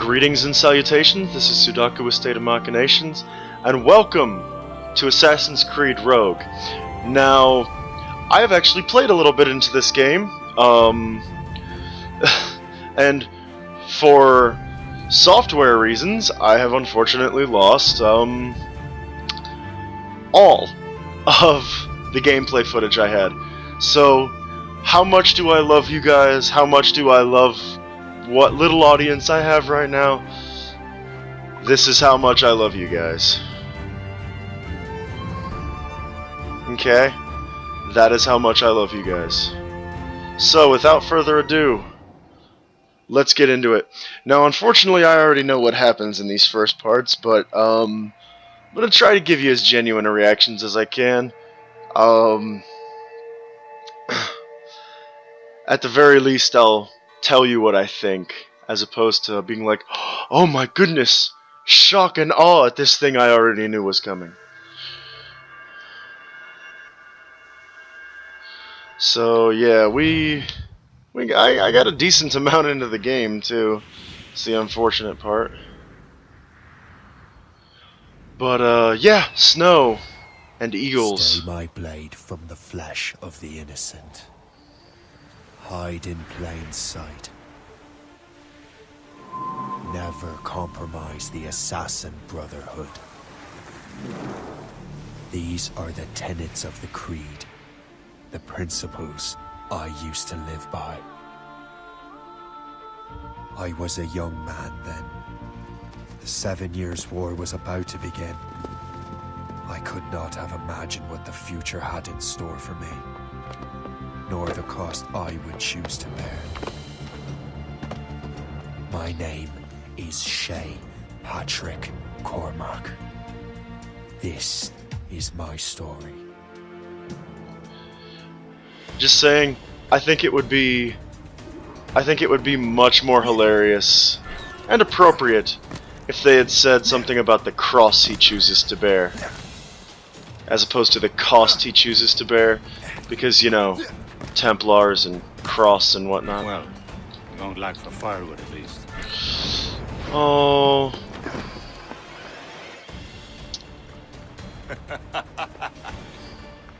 Greetings and salutations, this is Sudaku with State of Machinations, and welcome to Assassin's Creed Rogue. Now, I have actually played a little bit into this game, and for software reasons, I have unfortunately lost, all of the gameplay footage I had. So, how much do I love you guys? How much do I love what little audience I have right now? This is how much I love you guys. Okay? That is how much I love you guys. So, without further ado, let's get into it. Now, unfortunately, I already know what happens in these first parts, but, I'm gonna try to give you as genuine a reactions as I can. At the very least, I'll tell you what I think, as opposed to being like, oh my goodness, shock and awe at this thing I already knew was coming. So yeah, I got a decent amount into the game too. It's the unfortunate part. But yeah, snow and eagles. Stay my blade from the flesh of the innocent. Hide in plain sight. Never compromise the Assassin Brotherhood. These are the tenets of the Creed, the principles I used to live by. I was a young man then. The 7 Years' War was about to begin. I could not have imagined what the future had in store for me, nor the cost I would choose to bear. My name is Shay Patrick Cormac. This is my story. Just saying, I think it would be much more hilarious and appropriate if they had said something about the cross he chooses to bear, as opposed to the cost he chooses to bear, because, you know, Templars and cross and whatnot. Well, you don't lack the firewood at least. Oh.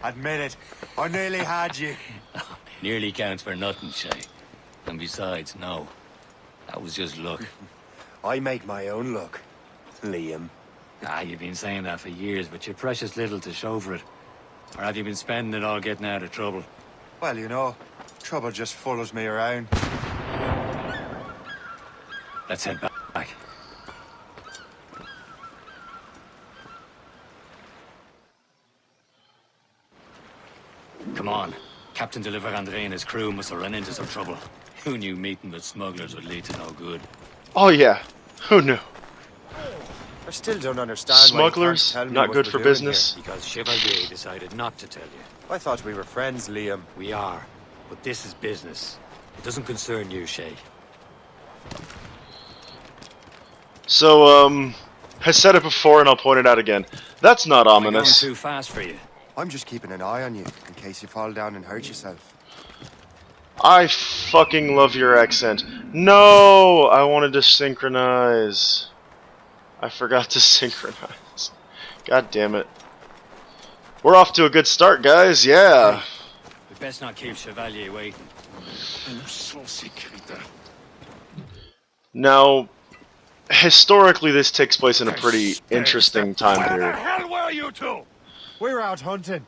Admit it, I nearly had you. Nearly counts for nothing, Shay. And besides, no. That was just luck. I make my own luck, Liam. Ah, you've been saying that for years, but you're precious little to show for it. Or have you been spending it all getting out of trouble? Well, you know, trouble just follows me around. Let's head back. Come on. Captain de André and his crew must have run into some trouble. Who knew meeting with smugglers would lead to no good? Oh yeah, who knew? I still don't understand. Smugglers, why you can't tell me not what good we're for doing business. Because Chevalier decided not to tell you. here. I thought we were friends, Liam. We are, but this is business. It doesn't concern you, Shay. So, I said it before and I'll point it out again. That's not Am I going ominous. too fast for you? I'm just keeping an eye on you, in case you fall down and hurt yourself. I fucking love your accent. No! I wanted to synchronize. I forgot to synchronize. God damn it. We're off to a good start, guys. Yeah. We best not keep Chevalier waiting. Now, historically, this takes place in a pretty interesting time Where the period. hell were you two? We're out hunting.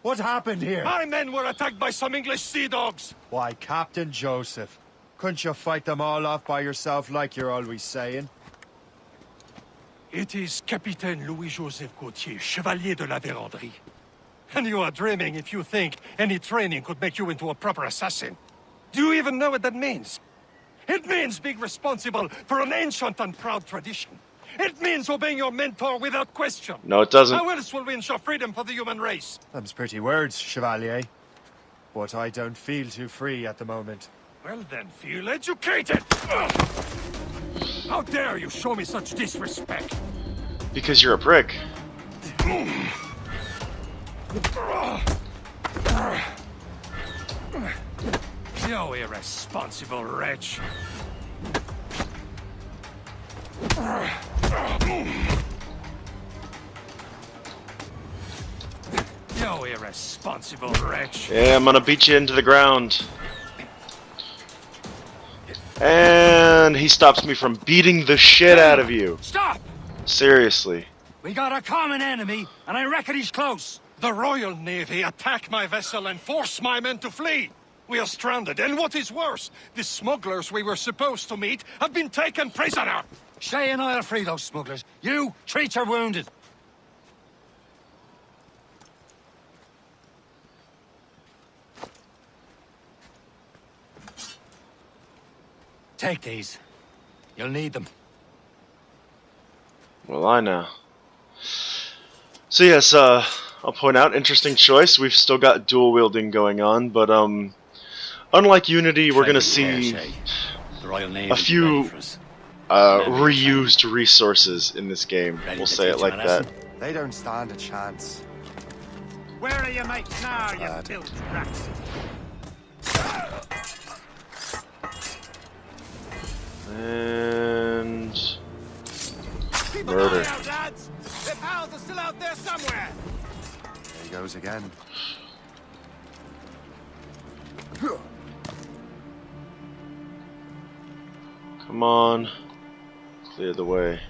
What happened here? My men were attacked by some English sea dogs. Why, Captain Joseph, couldn't you fight them all off by yourself like you're always saying? It is Capitaine Louis-Joseph Gauthier, Chevalier de la Vérendrye. And you are dreaming if you think any training could make you into a proper assassin. Do you even know what that means? It means being responsible for an ancient and proud tradition. It means obeying your mentor without question. No, it doesn't. How else will we ensure freedom for the human race? Them's pretty words, Chevalier. But I don't feel too free at the moment. Well then, feel educated! Ugh. How dare you show me such disrespect? Because you're a prick. You irresponsible wretch. You irresponsible wretch. Yeah, I'm gonna beat you into the ground. And he stops me from beating the shit out of you. Stop! Seriously. We got a common enemy, and I reckon he's close. The Royal Navy attack my vessel and force my men to flee. We are stranded, and what is worse, the smugglers we were supposed to meet have been taken prisoner. Shay and I'll free those smugglers. You treat your wounded. Take these. You'll need them. Well, I know. So yes, I'll point out, interesting choice. We've still got dual wielding going on, but unlike Unity, we're gonna see The Royal Navy a few reused resources in this game. We'll say it like that. They don't stand a chance. Where are your mates now, you Bad. built rats? And Keep an murder. eye out, lads! Their pals are still out there somewhere! There he goes again. Come on, clear the way.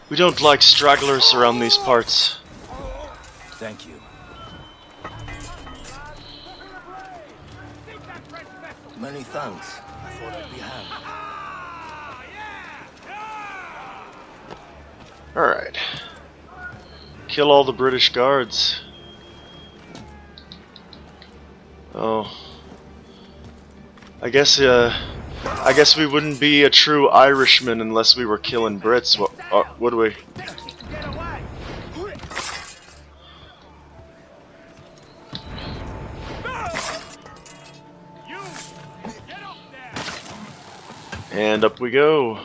We don't like stragglers around these parts. Thank you. Many thanks. I thought I'd be handy. Alright. Kill all the British guards. Oh. I guess we wouldn't be a true Irishman unless we were killing Brits, would we? And up we go.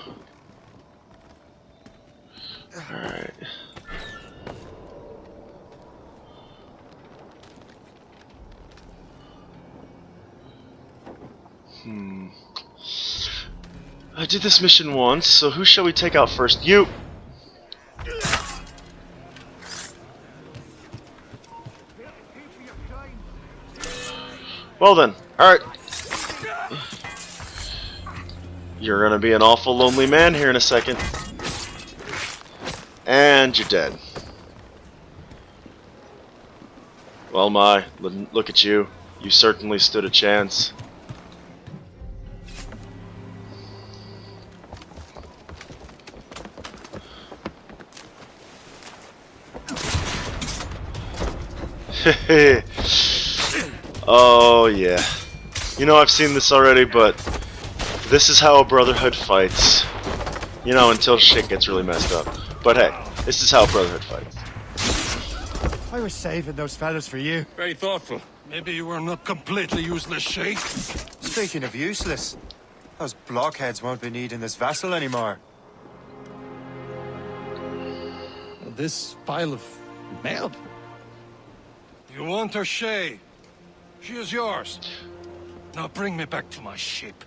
Alright. I did this mission once, so who shall we take out first? You! Well then, alright. You're gonna be an awful lonely man here in a second. And you're dead. Well, my, look at you. You certainly stood a chance. Oh yeah. You know, I've seen this already, but this is how a brotherhood fights. You know, until shit gets really messed up. But hey, this is how a brotherhood fights. I was saving those fellas for you. Very thoughtful. Maybe you were not completely useless, Shay. Speaking of useless, those blockheads won't be needing this vessel anymore. This pile of mail? You want her, Shay? She is yours. Now bring me back to my ship.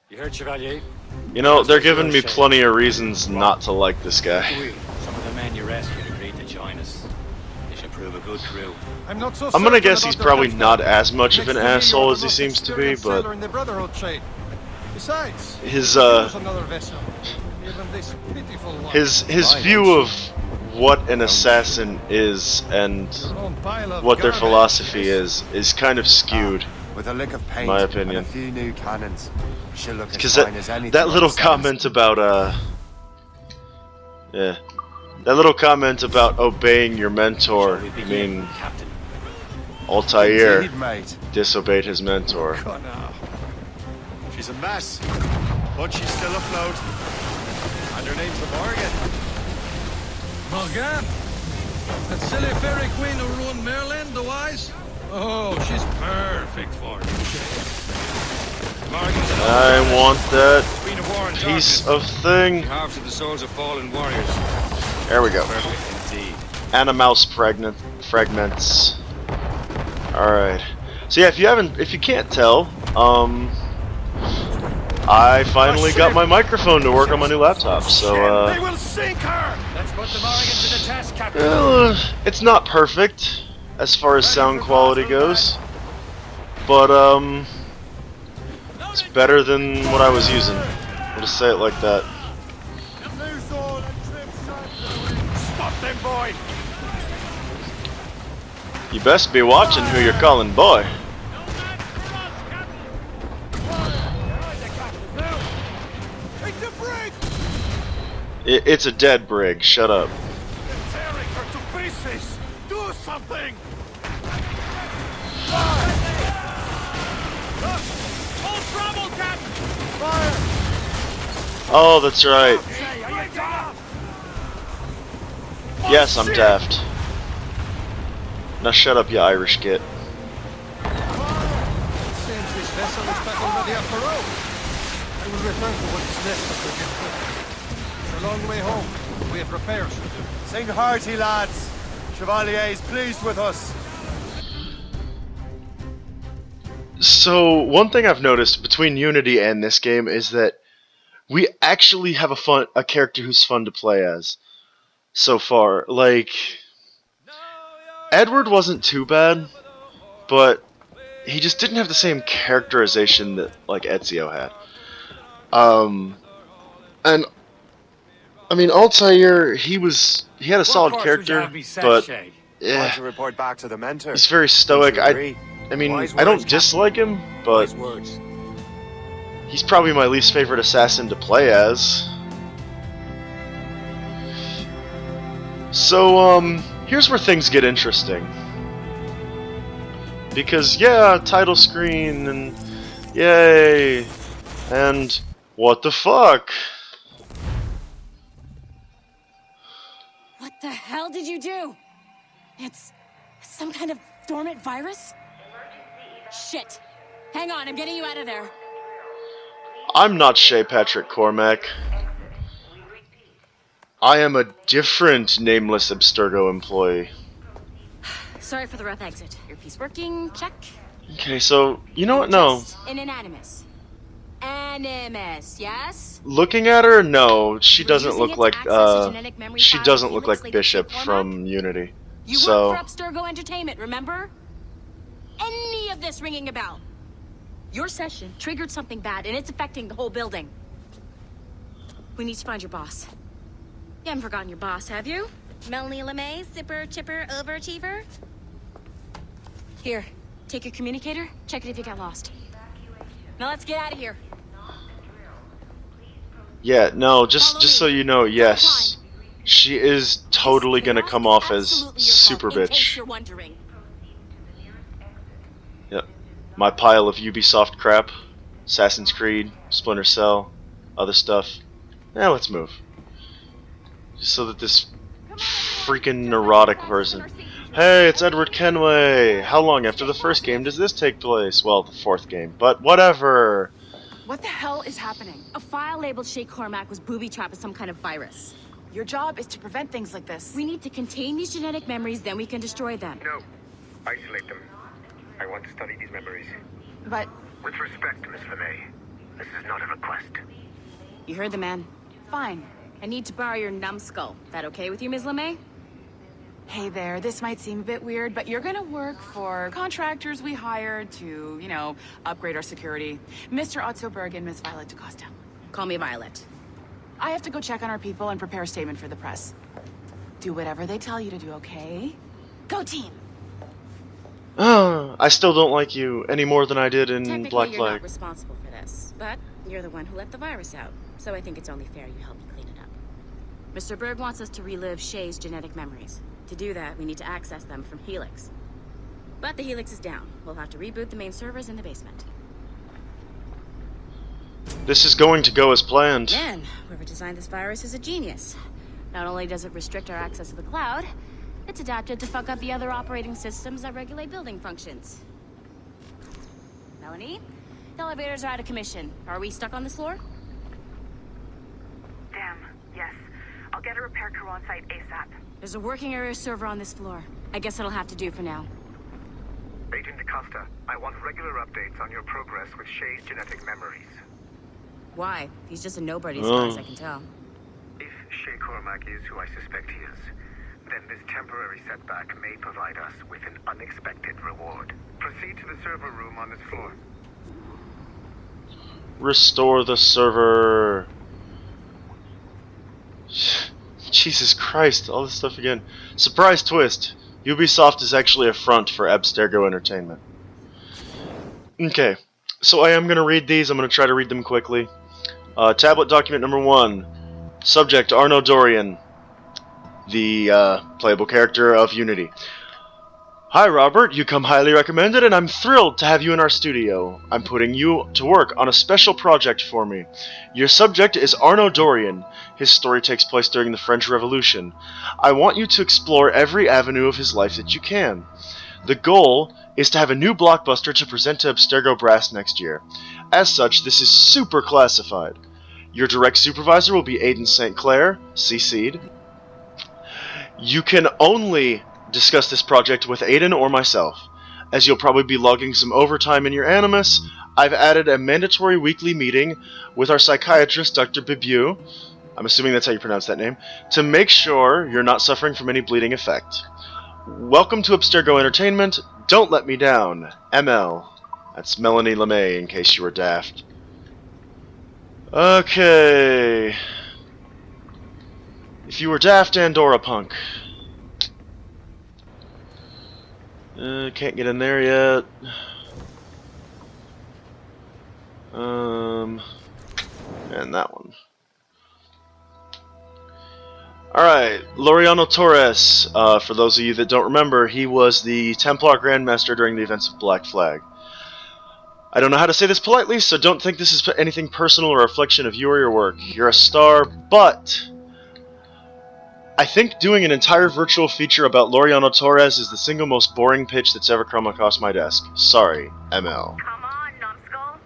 You heard, Chevalier? You know, they're giving me plenty of reasons not to like this guy. Some of the men you rescued agreed to join us. They should prove a good crew. I'm not so I'm gonna certain guess about he's their probably health. not as much of Next an to me, asshole you're as the he most seems to be, experienced sailor but in the Brotherhood, Shay. Besides, his there was another vessel. Even this pitiful one. his view of what an assassin is and Your own pile of what their garbage. philosophy is kind of skewed. With a lick of paint My and opinion. a few new cannons, she'll look as Because fine as anything. that on little the sands. comment about yeah, that little comment about obeying your mentor. Shall we I begin, mean, Captain? Altair Indeed, mate. disobeyed his mentor. God, now. She's a mess, but she's still afloat. And her name's the Morgan. Morgan? That silly fairy queen who ruined Merlin, the wise? Oh, she's perfect for it. Morgan's I want that Queen of War and piece Darkness. of thing. Halves of the souls of fallen warriors. There we go. Perfect indeed. Animals fragments. Alright. So yeah, if you can't tell, I finally got my microphone to work on my new laptop, so They will sink her! Let's put the Morrigan to the test, Captain. it's not perfect as far as sound quality goes, but it's better than what I was using. I'll just say it like that. Stop them, boy! You best be watching who you're calling boy. It's a brig! It's a dead brig. Shut up. They're tearing her to pieces! Do something! Full trouble, Captain! Fire! Oh, that's right. Hey, are you down? Yes, I'm daft. Now shut up, you Irish git. Seems this vessel is back already up the road. I will return to what is left of the ship. It's a long way home. We have repairs to do. Sing hearty, lads. Chevalier is pleased with us. So, one thing I've noticed between Unity and this game is that we actually have a character who's fun to play as so far. Like, Edward wasn't too bad, but he just didn't have the same characterization that like Ezio had. And I mean Altair, he had a solid character, but Want to report back to the mentor? he's very stoic. Agree? I mean, Wise I don't words, dislike him, but Wise words. he's probably my least favorite assassin to play as. So, here's where things get interesting. Because, yeah, title screen, and yay, and what the fuck? What the hell did you do? It's some kind of dormant virus? Shit. Hang on, I'm getting you out of there. I'm not Shay Patrick Cormac. I am a different nameless Abstergo employee. Sorry for the rough exit. Earpiece working, check. Okay, so, you know what? No. Just an animus. Animus, yes? Looking at her, no, she We're doesn't using look it to like, access a genetic memory she file doesn't of look Helix like Lady Bishop Cormac? from Unity. You So, work for Abstergo Entertainment, remember? Any of this ringing a bell? Your session triggered something bad, and it's affecting the whole building. We need to find your boss. You haven't forgotten your boss, have you? Melanie LeMay, zipper, chipper, overachiever? Here, take your communicator, check it if you got lost. Now let's get out of here. yeah, no, just so you know, yes, she is totally gonna come off as super In case bitch. you're wondering. Yep. My pile of Ubisoft crap, Assassin's Creed, Splinter Cell, other stuff. Now let's move. Just so that this freaking neurotic person. Hey, it's Edward Kenway! How long after the first game does this take place? Well, the fourth game, but whatever! What the hell is happening? A file labeled Shay Cormac was booby-trapped with some kind of virus. Your job is to prevent things like this. We need to contain these genetic memories, then we can destroy them. No. Isolate them. I want to study these memories. But With respect, Miss LeMay, this is not a request. You heard the man. fine. I need to borrow your numbskull. That okay with you, Ms. LeMay? Hey there, this might seem a bit weird, but you're gonna work for contractors we hired to, you know, upgrade our security. Mr. Otto Berg and Miss Violet DaCosta. Call me Violet. I have to go check on our people and prepare a statement for the press. Do whatever they tell you to do, okay? Go team! I still don't like you any more than I did in Technically, Black you're Flag. not responsible for this, but you're the one who let the virus out, so I think it's only fair you help me clean it up. Mr. Berg wants us to relive Shay's genetic memories. To do that, we need to access them from Helix. But the Helix is down. We'll have to reboot the main servers in the basement. This is going to go as planned. Man, whoever designed this virus is a genius. Not only does it restrict our access to the cloud, it's adapted to fuck up the other operating systems that regulate building functions. Melanie? The elevators are out of commission. Are we stuck on this floor? Damn, yes. I'll get a repair crew on site ASAP. There's a working area server on this floor. I guess it'll have to do for now. Agent DaCosta, I want regular updates on your progress with Shay's genetic memories. Why? He's just a nobody as far as I can tell. If Shay Cormac is who I suspect he is, then this temporary setback may provide us with an unexpected reward. Proceed to the server room on this floor. Restore the server. Jesus Christ, all this stuff again. Surprise twist. Ubisoft is actually a front for Abstergo Entertainment. Okay, so I am going to read these. I'm going to try to read them quickly. Tablet document number 1. Subject Arno Dorian, the playable character of Unity. Hi Robert, you come highly recommended and I'm thrilled to have you in our studio. I'm putting you to work on a special project for me. Your subject is Arno Dorian. His story takes place during the French Revolution. I want you to explore every avenue of his life that you can. The goal is to have a new blockbuster to present to Abstergo Brass next year. As such, this is super classified. Your direct supervisor will be Aiden St. Clair, CC'd. You can only discuss this project with Aiden or myself. As you'll probably be logging some overtime in your Animus, I've added a mandatory weekly meeting with our psychiatrist, Dr. Bibu, I'm assuming that's how you pronounce that name, to make sure you're not suffering from any bleeding effect. Welcome to Abstergo Entertainment. Don't let me down. ML. That's Melanie LeMay, in case you were daft. Okay. If you were daft and or a punk. Can't get in there yet. And that one. Alright, Laureano Torres. For those of you that don't remember, he was the Templar Grandmaster during the events of Black Flag. I don't know how to say this politely, so don't think this is anything personal or a reflection of you or your work. You're a star, but I think doing an entire virtual feature about Laureano Torres is the single most boring pitch that's ever come across my desk. Sorry, ML. Come on, numbskull.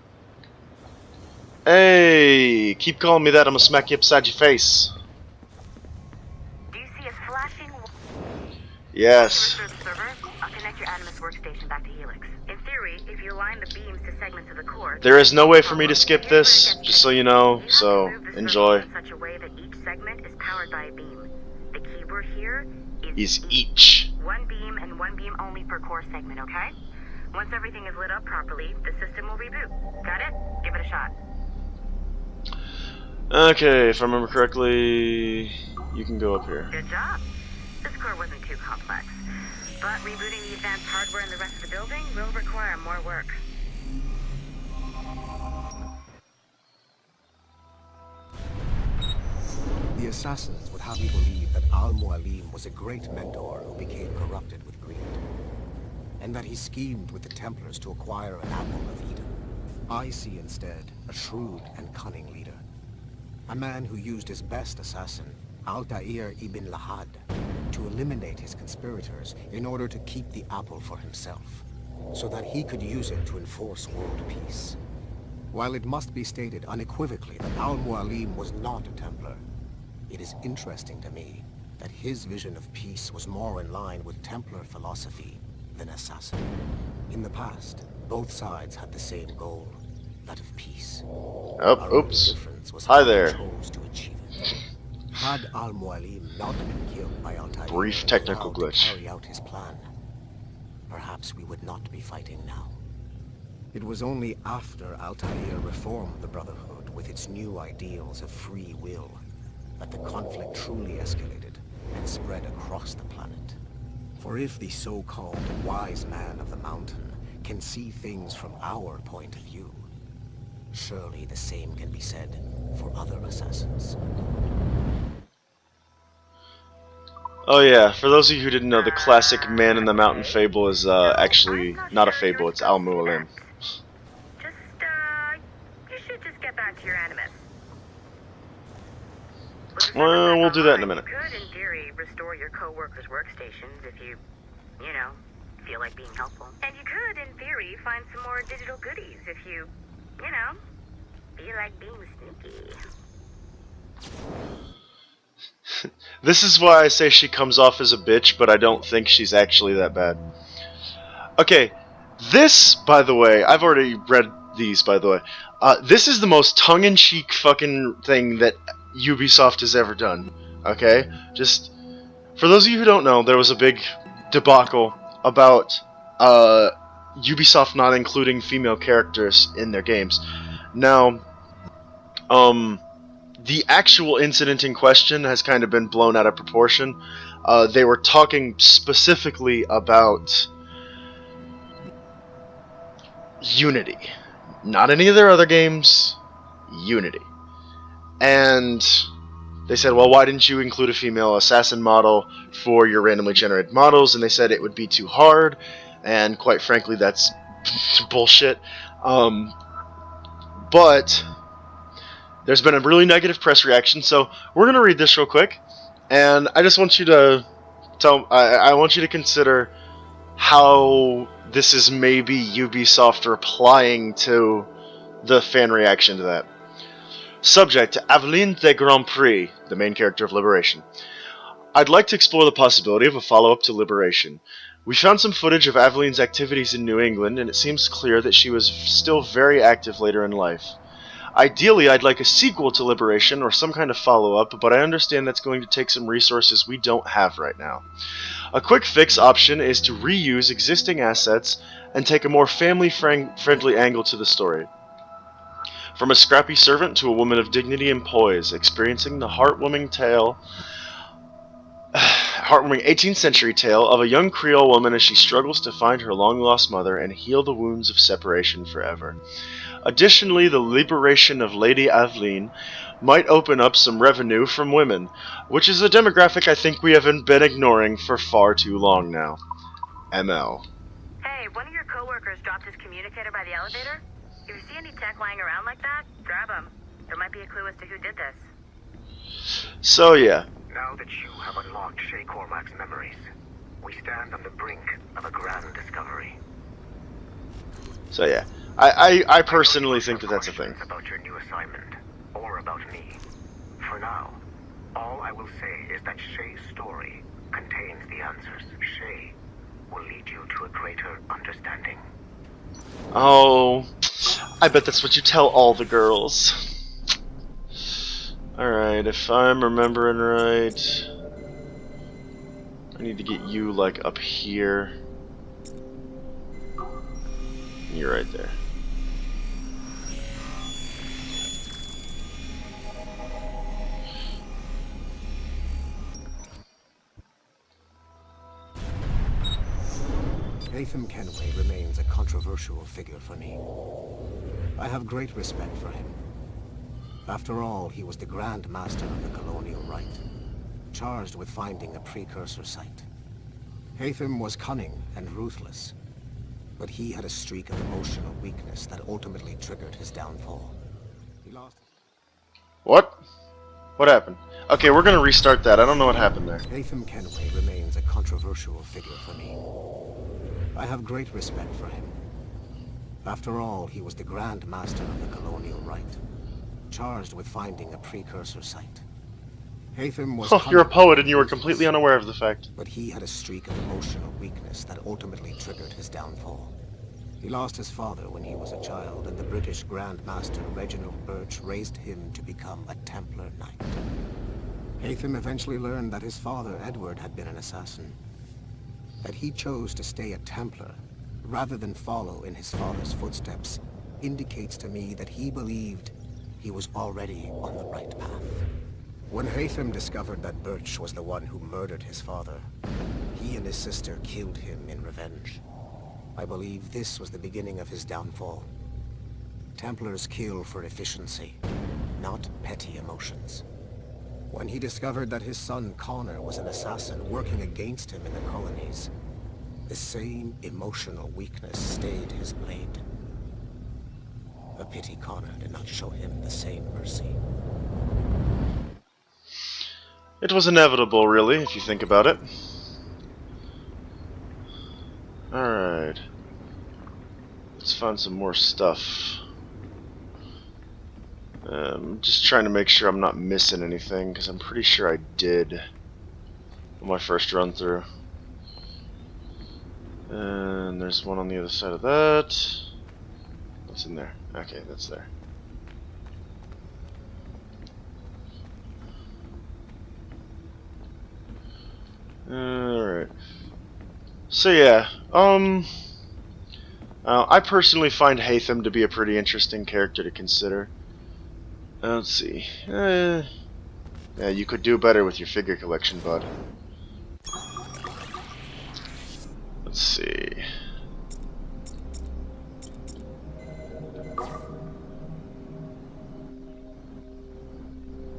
Hey, keep calling me that, I'm gonna smack you upside your face. Do you see a flashing? Yes. Restore the server. I'll connect your Animus workstation back to Helix. In theory, if you align the beams to segments of the core, There is no way for me to skip this, just so you know, so enjoy. in such a way that each segment is powered by a beam. The keyword here Is each. One beam and one beam only per core segment, okay? Once everything is lit up properly, the system will reboot. Got it? Give it a shot. Okay, if I remember correctly, you can go up here. Good job. This core wasn't too complex. But rebooting the advanced hardware in the rest of the building will require more work. The assassins would have you believe that Al-Mualim was a great mentor who became corrupted with greed, and that he schemed with the Templars to acquire an apple of Eden. I see instead a shrewd and cunning leader, a man who used his best assassin, Altair ibn Lahad, to eliminate his conspirators in order to keep the apple for himself, so that he could use it to enforce world peace. While it must be stated unequivocally that Al-Mualim was not a Templar, it is interesting to me that his vision of peace was more in line with Templar philosophy than assassin. In the past, both sides had the same goal, that of peace. Oh, oops. Difference was Hi how there. he chose to achieve it. Had Al-Mualim not been killed by Altair, Brief technical allowed to glitch. carry out his plan, perhaps we would not be fighting now. It was only after Altair reformed the Brotherhood with its new ideals of free will that the conflict truly escalated and spread across the planet. For if the so-called wise man of the mountain can see things from our point of view, surely the same can be said for other assassins. Oh yeah, for those of you who didn't know, the classic Man in the Mountain fable is actually not a fable, it's Al-Mualim. You should just get back to your Animus. Well, we'll do that in a minute. You could, in theory, restore your co-workers' workstations if you feel like being helpful. And you could, in theory, find some more digital goodies if you feel like being sneaky. This is why I say she comes off as a bitch, but I don't think she's actually that bad. Okay, this, by the way, I've already read these, by the way. This is the most tongue-in-cheek fucking thing that Ubisoft has ever done. Okay? Just, for those of you who don't know, there was a big debacle about Ubisoft not including female characters in their games. Now, the actual incident in question has kind of been blown out of proportion. They were talking specifically about Unity. Not any of their other games, Unity. And they said, well, why didn't you include a female assassin model for your randomly generated models? And they said it would be too hard, and quite frankly, that's bullshit. But there's been a really negative press reaction, so we're going to read this real quick, and I just want you to I want you to consider how this is maybe Ubisoft replying to the fan reaction to that. Subject, Aveline de Grand Prix, the main character of Liberation. I'd like to explore the possibility of a follow-up to Liberation. We found some footage of Aveline's activities in New England, and it seems clear that she was still very active later in life. Ideally, I'd like a sequel to Liberation or some kind of follow-up, but I understand that's going to take some resources we don't have right now. A quick fix option is to reuse existing assets and take a more family-friendly angle to the story. From a scrappy servant to a woman of dignity and poise, experiencing the heartwarming 18th century tale of a young Creole woman as she struggles to find her long-lost mother and heal the wounds of separation forever. Additionally, the liberation of Lady Aveline might open up some revenue from women, which is a demographic I think we haven't been ignoring for far too long now. ML. Hey, one of your coworkers dropped his communicator by the elevator? If you see any tech lying around like that, grab him. There might be a clue as to who did this. So yeah. Now that you have unlocked Shay Cormac's memories, we stand on the brink of a grand discovery. So yeah. I personally think that that's a thing. About your new assignment, or about me. For now, all I will say is that Shay's story contains the answers. Shay will lead you to a greater understanding. Oh, I bet that's what you tell all the girls. Alright, if I'm remembering right, I need to get you, like, up here. You're right there. Haytham Kenway remains a controversial figure for me. I have great respect for him. After all, he was the Grand Master of the Colonial Rite, charged with finding a precursor site. Haytham was cunning and ruthless, but he had a streak of emotional weakness that ultimately triggered his downfall. He lost... What? What happened? Okay, we're gonna restart that. I don't know what happened there. Haytham Kenway remains a controversial figure for me. I have great respect for him. After all, he was the Grand Master of the Colonial Rite, charged with finding a precursor site. Haytham was... Oh, you're a poet and you were completely unaware of the fact. But he had a streak of emotional weakness that ultimately triggered his downfall. He lost his father when he was a child, and the British Grand Master Reginald Birch raised him to become a Templar Knight. Haytham eventually learned that his father, Edward, had been an assassin. That he chose to stay a Templar, rather than follow in his father's footsteps, indicates to me that he believed he was already on the right path. When Haytham discovered that Birch was the one who murdered his father, he and his sister killed him in revenge. I believe this was the beginning of his downfall. Templars kill for efficiency, not petty emotions. When he discovered that his son Connor was an assassin working against him in the colonies, the same emotional weakness stayed his blade. A pity Connor did not show him the same mercy. It was inevitable, really, if you think about it. Alright. Let's find some more stuff. Just trying to make sure I'm not missing anything, because I'm pretty sure I did on my first run through. And there's one on the other side of that. What's in there? Okay, that's there. Alright. So yeah, I personally find Hatham to be a pretty interesting character to consider. Let's see. Yeah, you could do better with your figure collection, bud. Let's see.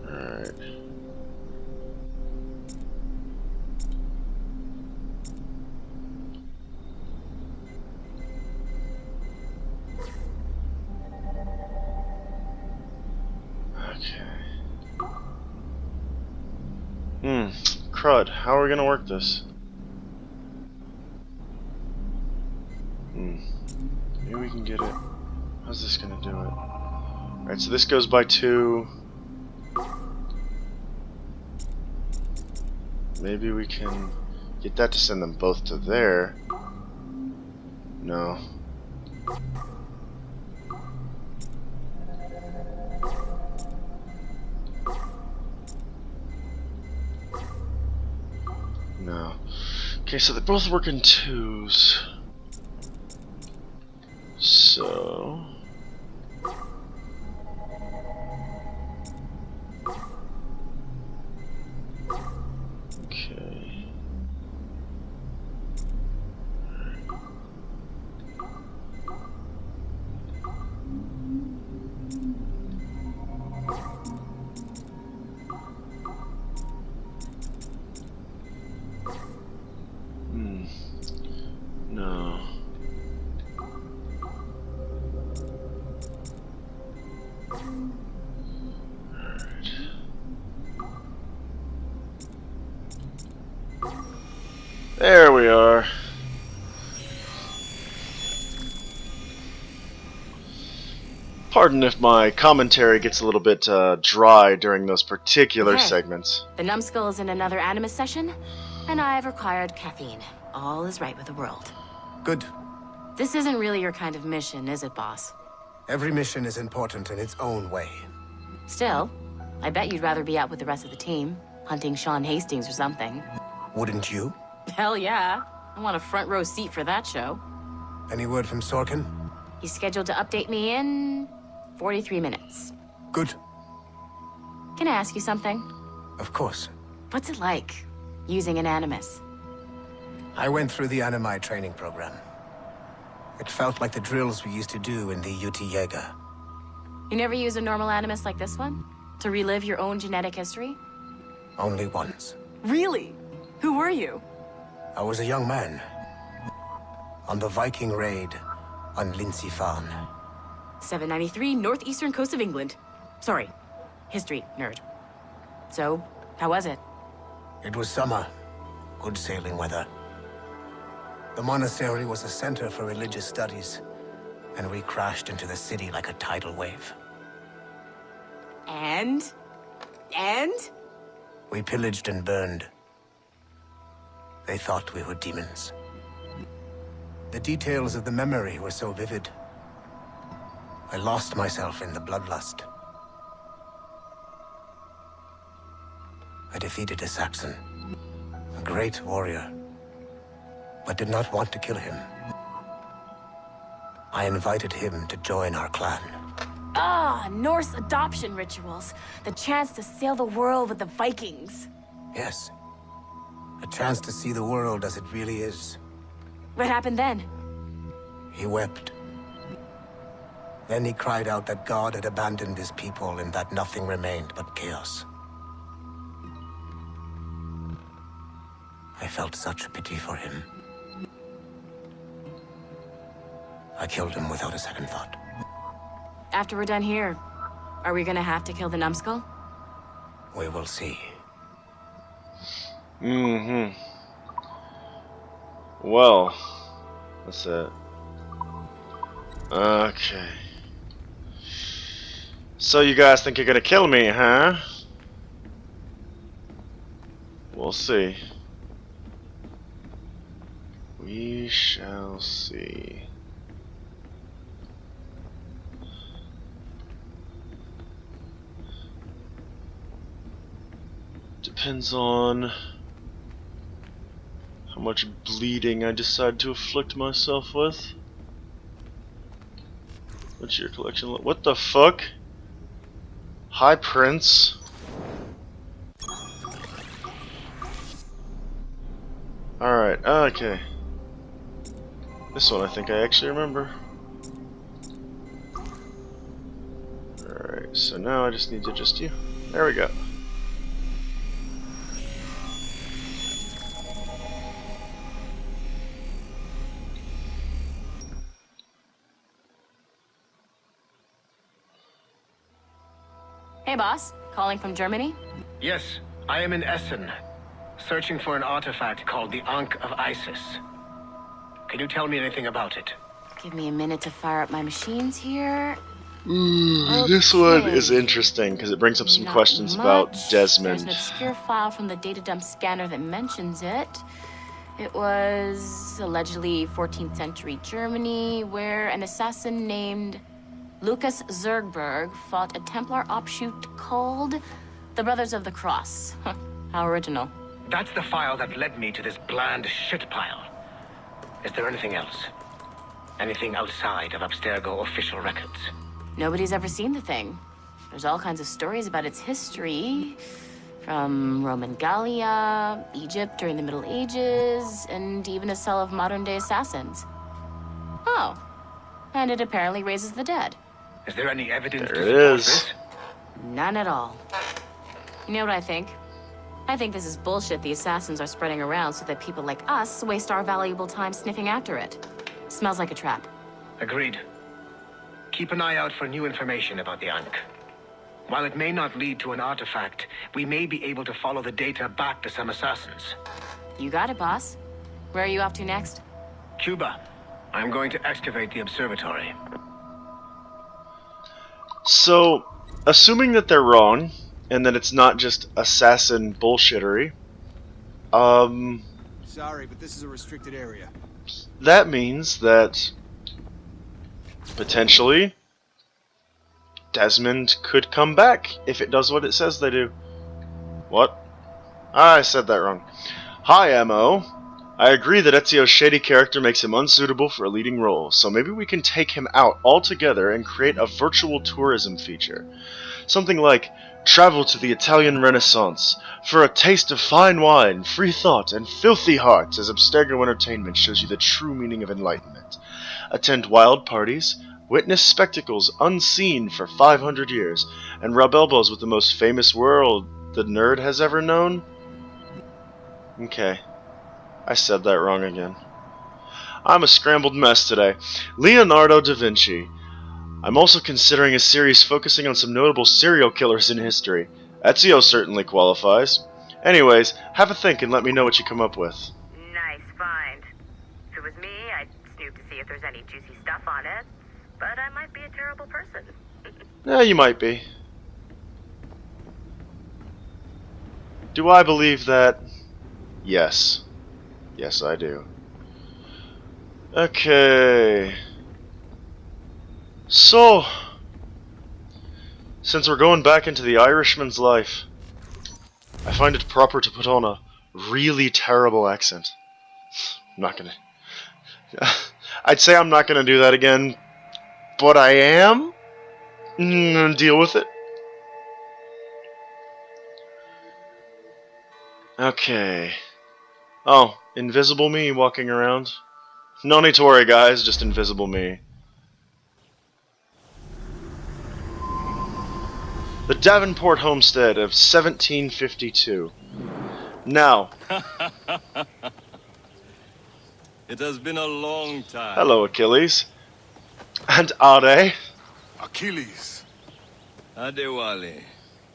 Alright. Crud. How are we gonna work this? Maybe we can get it. How's this gonna do it? Alright, so this goes by 2. Maybe we can get that to send them both to there. No. No. Okay, so they both work in 2s. So... Okay. No. There we are. Pardon if my commentary gets a little bit dry during those particular Okay. segments. The numbskull is in another Animus session, and I've required caffeine. All is right with the world. Good. This isn't really your kind of mission, is it, boss? Every mission is important in its own way. Still, I bet you'd rather be out with the rest of the team, hunting Sean Hastings or something. Wouldn't you? Hell yeah. I want a front row seat for that show. Any word from Sorkin? He's scheduled to update me in 43 minutes. Good. Can I ask you something? Of course. What's it like, using an Animus? I went through the Animi training program. It felt like the drills we used to do in the UT Jaeger. You never use a normal Animus like this one? To relive your own genetic history? Only once. Really? Who were you? I was a young man. On the Viking raid on Lindsey Farm. 793, northeastern coast of England. Sorry, history nerd. So, how was it? It was summer. Good sailing weather. The monastery was a center for religious studies, and we crashed into the city like a tidal wave. And? We pillaged and burned. They thought we were demons. The details of the memory were so vivid. I lost myself in the bloodlust. I defeated a Saxon, a great warrior, but did not want to kill him. I invited him to join our clan. Ah, Norse adoption rituals. The chance to sail the world with the Vikings. Yes, a chance to see the world as it really is. What happened then? He wept. Then he cried out that God had abandoned his people and that nothing remained but chaos. I felt such pity for him. I killed him without a second thought. After we're done here, are we gonna have to kill the numbskull? We will see. Well, that's it. Okay. So you guys think you're gonna kill me, huh? We'll see. We shall see. Depends on how much bleeding I decide to afflict myself with. What's your collection look? What the fuck? Hi, Prince. Alright, okay. This one I think I actually remember. Alright, so now I just need to adjust you. There we go. Hey, boss. Calling from Germany? Yes, I am in Essen, searching for an artifact called the Ankh of Isis. Can you tell me anything about it? Give me a minute to fire up my machines here. This one is Okay. interesting because it brings up some Not questions about much. Desmond. There's an obscure file from the data dump scanner that mentions it. It was allegedly 14th century Germany, where an assassin named Lucas Zergberg fought a Templar offshoot called the Brothers of the Cross. Huh, how original. That's the file that led me to this bland shit pile. Is there anything else? Anything outside of Abstergo official records? Nobody's ever seen the thing. There's all kinds of stories about its history. From Roman Gallia, Egypt during the Middle Ages, and even a cell of modern-day assassins. Oh. And it apparently raises the dead. Is there any evidence There to it support is. this? None at all. You know what I think? I think this is bullshit the assassins are spreading around so that people like us waste our valuable time sniffing after it. Smells like a trap. Agreed. Keep an eye out for new information about the Ankh. While it may not lead to an artifact, we may be able to follow the data back to some assassins. You got it, boss. Where are you off to next? Cuba. I'm going to excavate the observatory. So, assuming that they're wrong, and that it's not just assassin bullshittery, Sorry, but this is a restricted area. that means that potentially Desmond could come back if it does what it says they do. What? I said that wrong. Hi, M.O. I agree that Ezio's shady character makes him unsuitable for a leading role, so maybe we can take him out altogether and create a virtual tourism feature. Something like, travel to the Italian Renaissance for a taste of fine wine, free thought, and filthy hearts as Abstergo Entertainment shows you the true meaning of enlightenment. Attend wild parties, witness spectacles unseen for 500 years, and rub elbows with the most famous world the nerd has ever known? Okay. I said that wrong again. I'm a scrambled mess today. Leonardo da Vinci. I'm also considering a series focusing on some notable serial killers in history. Ezio certainly qualifies. Anyways, have a think and let me know what you come up with. Nice find. If it was me, I'd snoop to see if there's any juicy stuff on it. But I might be a terrible person. Yeah, you might be. Do I believe that? Yes. Yes, I do. Okay. So, since we're going back into the Irishman's life, I find it proper to put on a really terrible accent. I'm not gonna... I'd say I'm not gonna do that again, but I am. Gonna deal with it. Okay. Oh, invisible me walking around. No need to worry, guys, just invisible me. The Davenport homestead of 1752. Now, It has been a long time. hello Achilles. And Ade. Achilles. Adewale,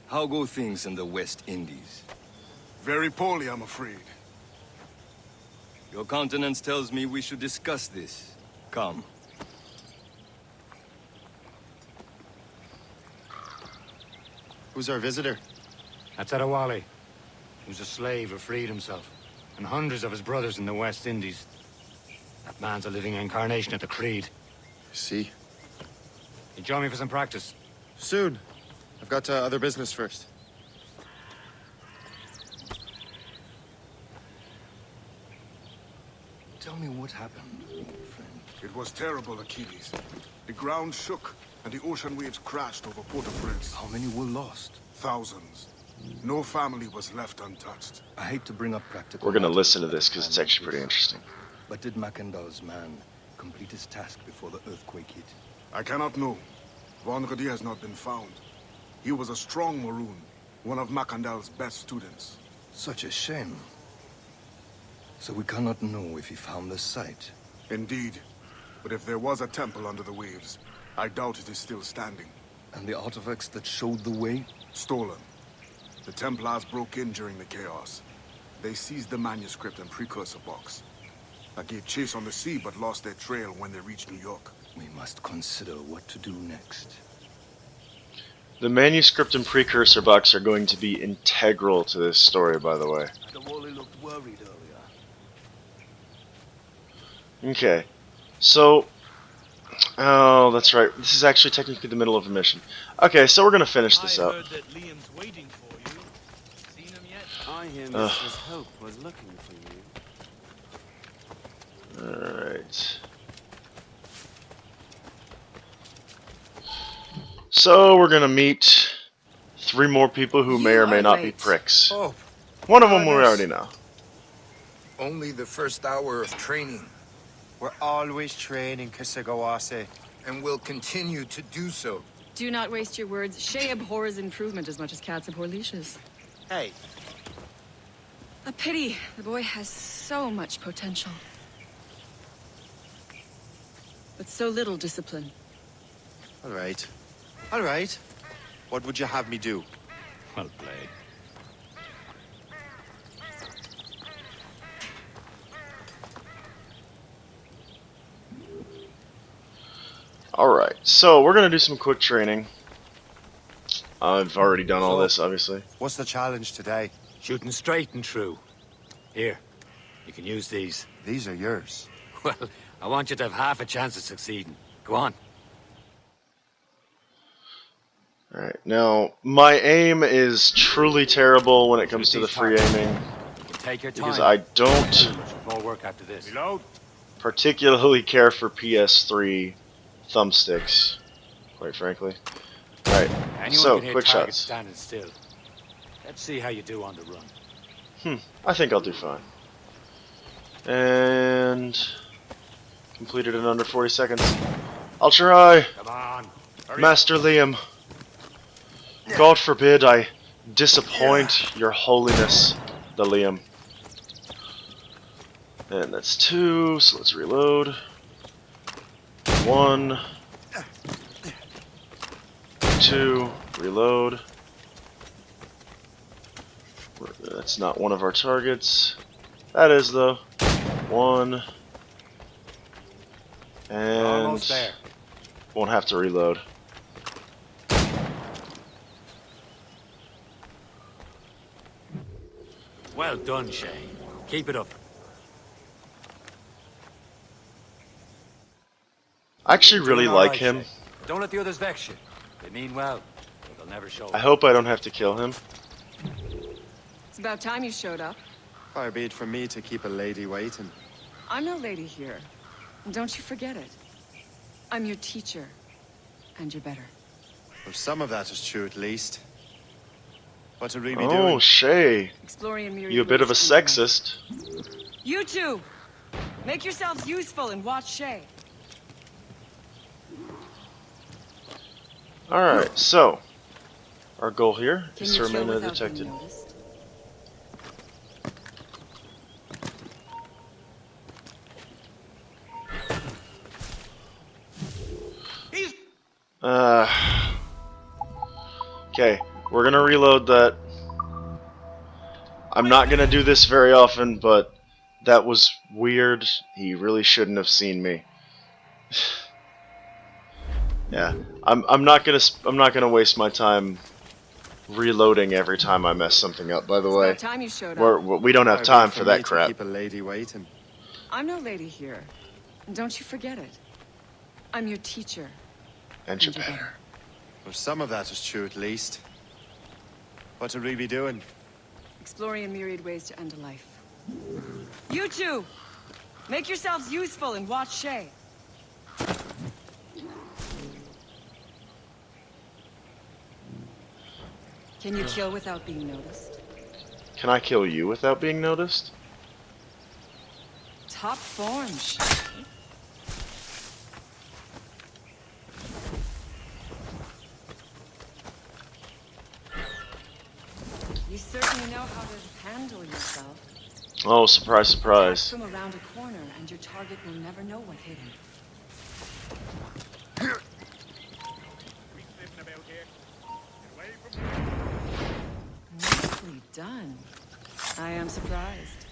how go things in the West Indies? Very poorly, I'm afraid. Your countenance tells me we should discuss this. Come. Who's our visitor? That's Adewale, who's a slave who freed himself, and hundreds of his brothers in the West Indies. That man's a living incarnation of the Creed. See? You join me for some practice? Soon. I've got other business first. Tell me what happened, friend. It was terrible, Achilles. The ground shook, and the ocean waves crashed over Port-au-Prince. How many were lost? Thousands. No family was left untouched. I hate to bring up practical... We're gonna matters listen to at this a because time it's like actually pretty this. interesting. But did Macandal's man complete his task before the earthquake hit? I cannot know. Vonredi has not been found. He was a strong Maroon, one of Macandal's best students. Such a shame. So we cannot know if he found the site. Indeed. But if there was a temple under the waves, I doubt it is still standing. And the artifacts that showed the way? Stolen. The Templars broke in during the chaos. They seized the manuscript and precursor box. I gave chase on the sea, but lost their trail when they reached New York. We must consider what to do next. The manuscript and precursor box are going to be integral to this story, by the way. Adewale looked worried earlier. Okay, so... Oh, that's right. This is actually technically the middle of a mission. Okay, so we're gonna finish this up. I heard that Liam's waiting for you. Seen him yet? I hear Mistress Hope was looking for you. Alright. So, we're gonna meet 3 more people who may or may not be pricks. Oh, One of them we already know. only the first hour of training, We're always training, Kisagawase. and will continue to do so. Do not waste your words. Shay abhors improvement as much as cats abhor leashes. Hey, A pity. The boy has so much potential. But so little discipline. all right. All right. What would you have me do? Well played. Alright, so we're gonna do some quick training. I've already done all this, obviously. What's the challenge today? Shooting straight and true. Here, you can use these. These are yours. Well, I want you to have half a chance of succeeding. Go on. Alright, now, my aim is truly terrible when it comes to the These free targets. aiming, You can take your time. because I don't More work after this. Reload. particularly care for PS3 thumbsticks, quite frankly. Alright, Anyone so, can hit quick targets shots. standing still. Let's see how you do on the run. I think I'll do fine. And... completed in under 40 seconds. I'll try! Come on. Hurry. Master Liam, God forbid I disappoint your holiness, the Liam. And that's 2, so let's reload. 1, 2, reload. That's not one of our targets. That is, though. 1. And Almost there. won't have to reload. Well done, Shay. Keep it up. I actually really Doing all like right, him. Shay. Don't let the others vex you. They mean well, but they'll never show I it. hope I don't have to kill him. It's about time you showed up. Far be it from me to keep a lady waiting. I'm no lady here. And don't you forget it. I'm your teacher. And you're better. Well, some of that is true, at least. What are we be Oh, doing? Shay. Exploring a myriad You a bit of a ways to enter sexist. life. You two! Make yourselves useful and watch Shay. Alright, so. Our goal here Can is to you kill remain without being undetected. noticed? Okay, we're gonna reload that. I'm not gonna do this very often, but that was weird. He really shouldn't have seen me. Yeah, I'm not gonna waste my time reloading every time I mess something up, by the It's way. about time you showed up. We don't have time for that crap. Keep a lady waiting. I'm no lady here. Don't you forget it. I'm your teacher. And your better. Well, some of that is true, at least. What are we be doing? Exploring a myriad ways to end a life. You two! Make yourselves useful and watch Shay. Can you kill without being noticed? Can I kill you without being noticed? Top form, Shay. You certainly know how to handle yourself. Oh, surprise, surprise. From around a corner, and your target will never know what hit him. Nicely done. I am surprised.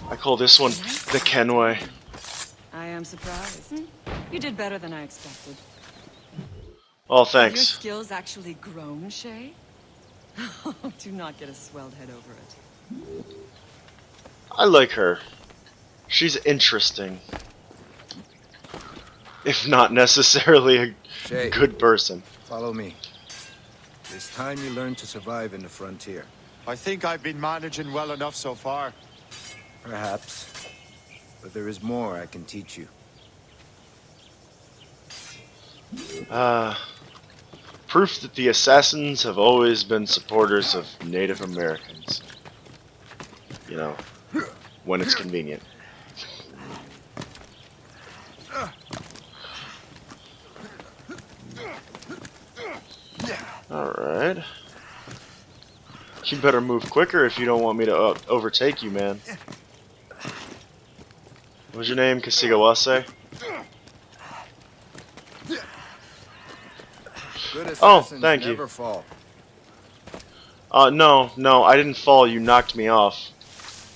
I call this one the Ken way. I am surprised. You did better than I expected. Oh, Have your thanks. skills actually grown, Shay? Do not get a swelled head over it. I like her. She's interesting. If not necessarily a Shay, good person. follow me. It's time you learn to survive in the frontier. I think I've been managing well enough so far. Perhaps. But there is more I can teach you. Proof that the assassins have always been supporters of Native Americans. You know, when it's convenient. Alright. You better move quicker if you don't want me to overtake you, man. What's your name, Kasigawase? Good Oh, assassins thank you. never fall. No, I didn't fall. You knocked me off.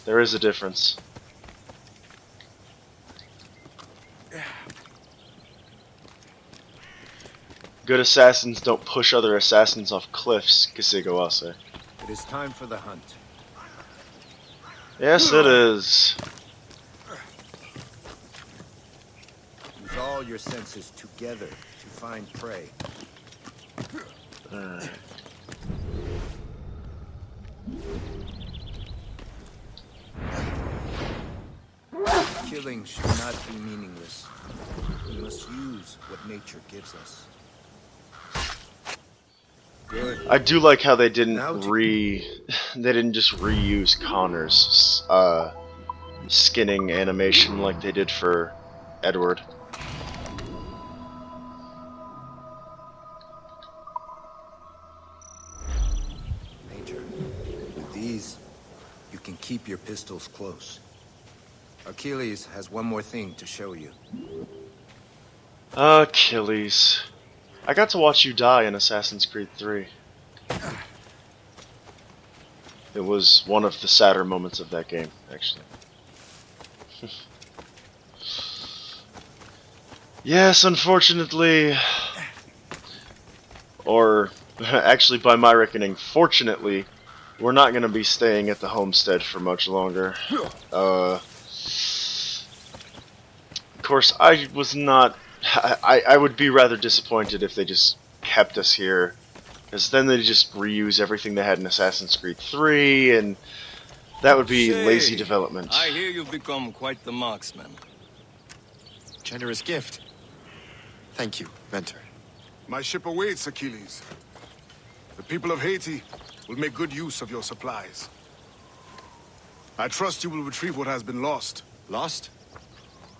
There is a difference. Good assassins don't push other assassins off cliffs, Kasigawase. It is time for the hunt. Yes, it is. Use all your senses together to find prey. Alright. Killing should not be meaningless. We must use what nature gives us. Good. I do like how they didn't Now they didn't just reuse Connor's skinning animation like they did for Edward. Major, with these, you can keep your pistols close. Achilles has one more thing to show you. Achilles. I got to watch you die in Assassin's Creed 3. It was one of the sadder moments of that game, actually. Yes, unfortunately, or actually by my reckoning, fortunately, we're not going to be staying at the homestead for much longer. Of course, I was not... I would be rather disappointed if they just kept us here, because then they just reuse everything they had in Assassin's Creed 3, and that would be Shay, lazy development. I hear you've become quite the marksman. Generous gift. Thank you, Mentor. My ship awaits, Achilles. The people of Haiti will make good use of your supplies. I trust you will retrieve what has been lost. Lost?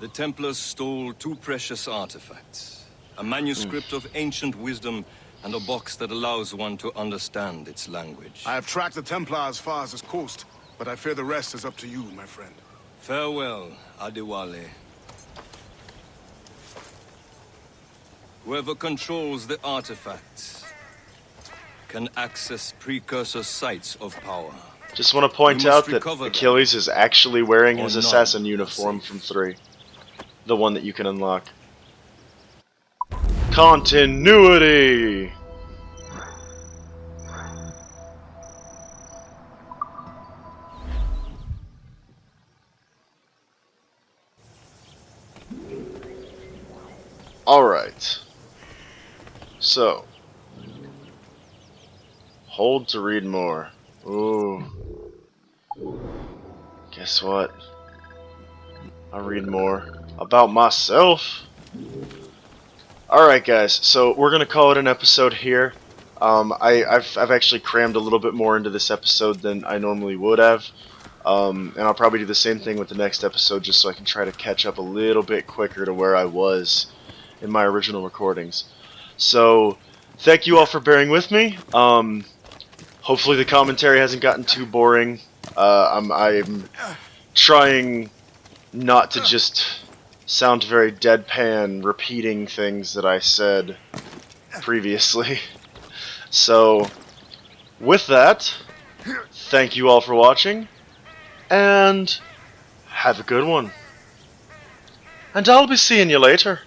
The Templars stole 2 precious artifacts. A manuscript of ancient wisdom and a box that allows one to understand its language. I have tracked the Templar as far as this coast, but I fear the rest is up to you, my friend. Farewell, Adewale. Whoever controls the artifacts can access precursor sites of power. Just want to point You must out that recover them, Achilles is actually wearing or his none assassin are uniform safe. from 3. The one that you can unlock. Continuity! Alright. So. Hold to read more. Ooh. Guess what? I'll read more about myself. Alright guys, so we're gonna call it an episode here. I've actually crammed a little bit more into this episode than I normally would have. And I'll probably do the same thing with the next episode just so I can try to catch up a little bit quicker to where I was in my original recordings. So, thank you all for bearing with me. Hopefully the commentary hasn't gotten too boring. I'm trying not to just sound very deadpan repeating things that I said previously. So, with that, thank you all for watching, and have a good one. And I'll be seeing you later.